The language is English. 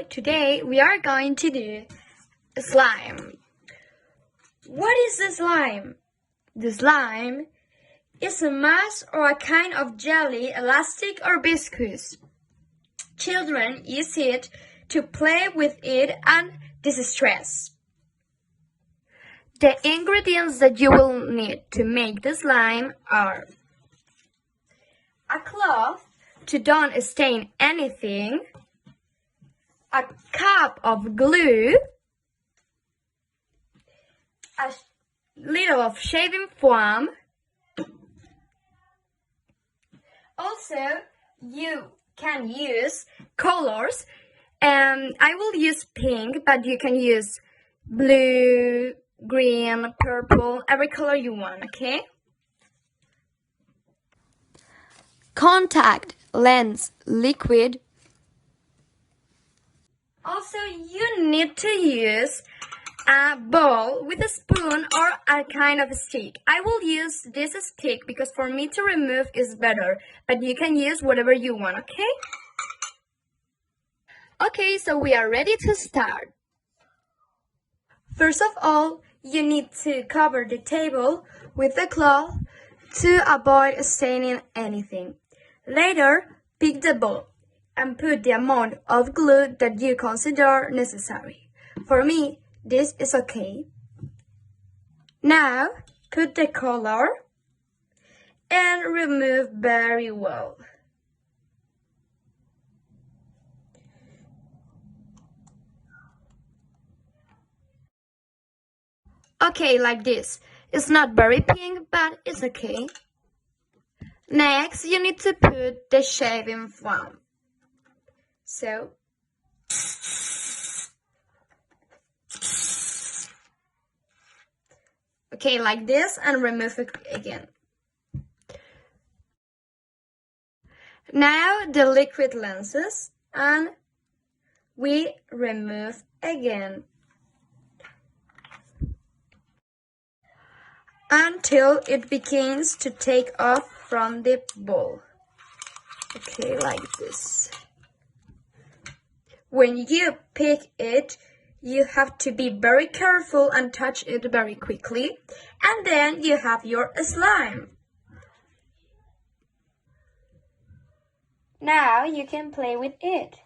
today we are going to do slime. What is the slime? The slime is a mass or a kind of jelly, elastic or viscous. Children use it to play with it and distress. The ingredients that you will need to make the slime are a cloth to don't stain anything, a cup of glue, a little of shaving foam. Also, you can use colors. I will use pink, but you can use blue, green, purple, every color you want, okay? Contact lens liquid. Also, you need to use a bowl with a spoon or a kind of stick. I will use this stick because for me to remove is better, but you can use whatever you want, okay? Okay, so we are ready to start. First of all, you need to cover the table with a cloth to avoid staining anything. Later, pick the bowl and put the amount of glue that you consider necessary. For me, this is okay. Now, put the color and remove very well. Okay, like this. It's not very pink, but it's okay. Next, you need to put the shaving foam. So, okay, like this, and remove it again. Now the liquid lenses, and we remove again until it begins to take off from the bowl. Okay, like this. When you pick it, you have to be very careful and touch it very quickly. And then you have your slime. Now you can play with it.